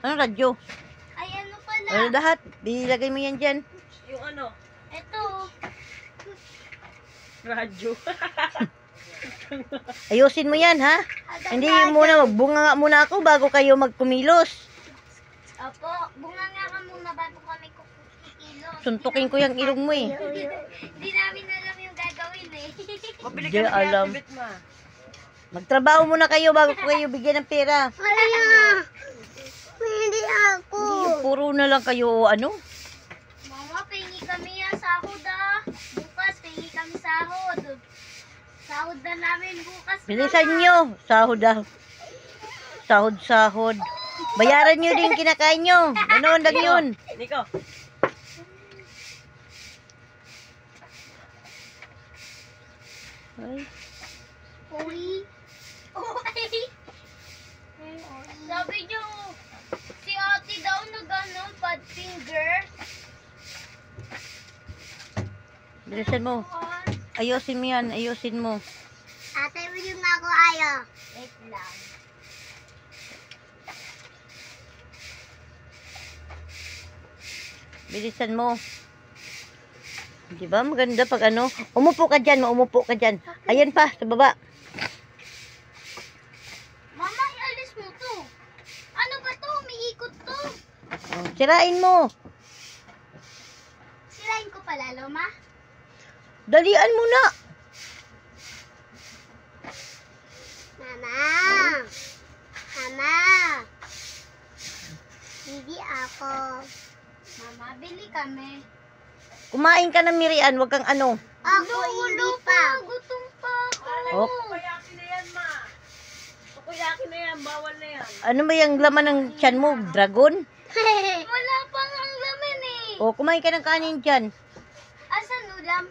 Ano radyo? Ay, ano pala? Ano lahat? Ilagay mo yan dyan. Yung ano? Ito. Radyo. Ayusin mo yan, ha? Hindi muna, magbunga nga muna ako bago kayo magkumilos. Opo, bunga nga ka muna bago kami kukikilos. Suntukin ko yung ilong mo eh. Hindi namin alam yung gagawin eh. Mabili Di ka na alam. kaya, ma. Magtrabaho muna kayo bago ko kayo bigyan ng pera. Wala. Hindi ako. Hindi, puro na lang kayo, ano? Mama, pahingi kami yan sahod ah. Bukas, pahingi kami sahod. Sahod na namin bukas. Bilisan nyo. Sahod ah. Sahod. Bayaran nyo din kinakain nyo. Ganoon lang yun. Nico. Ay. Uy. Sabi nyo, si ate daw na gano'n, bad finger. Bilisan mo. Ayusin mo yan. Ayusin mo. Ate, mo yung ako ayaw. Wait lang. Bilisan mo. Diba? Maganda pag ano. Umupo ka dyan. Umupo ka dyan. Ayan pa. Sa baba. Mama, ialis mo to. Ano ba to? Umiikot to. Oh, sirain mo. Sirain ko pala, Loma. Dalian mo na. Mama. Mama. Hindi ako. Mama, bili kami. Kumain ka ng mirian. Huwag kang ano. Ako hindi pa. Gutom pa ako. Oh. Tukuyaki na yan, ma. Tukuyaki na yan. Bawal na yan. Ano ba yung laman ng tiyan mo? Dragon? Wala pang ang laman eh. O, kumain ka ng kanin dyan. Asan ulam?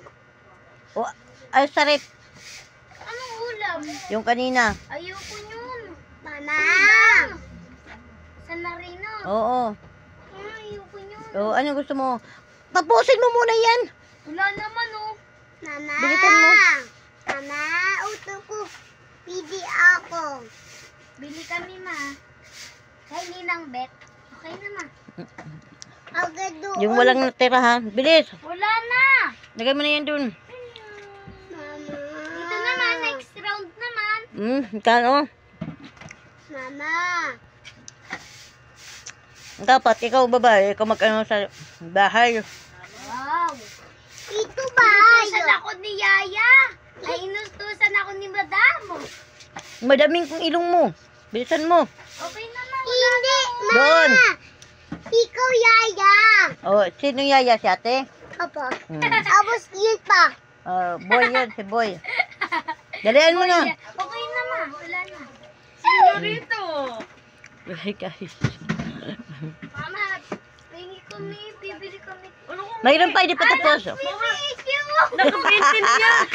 O, ay, sarip. Anong ulam? Yung kanina. Ayoko yun. Mama! Sa Narino. Oo. Ayoko yun. O, ano gusto mo? Tapusin mo muna yan. Wala naman oh. Mama! Bilisan mo. Mama, uto ko. Pili ako. Bili kami, ma. Kainin ng bet. Okay na, ma. Agad doon. Yung walang natira ha. Bilis. Wala na. Lagay mo na yan dun. Mama. Dito naman, next round naman. Kano? Mama. Dapat, ikaw babae. Ikaw mag-ano sa bahay. Wow. Ito ba? Inustusan ako ni Yaya. Ay, inustusan ako ni Madam. Madaming kong ilong mo. Bilisan mo. Okay naman. Hindi, Ma. Doon. Ikaw, Yaya. O, sino yaya si ate? Opo. Tapos yun pa. Boy yun, si boy. Dalian mo na. Okay na, Ma. Wala na. Sino rito? Ay, guys. Mama, pingi kami. Bibili kami. Ano kung Mayroon pa, hindi pa tapos. Thank you. nakapaintin yan?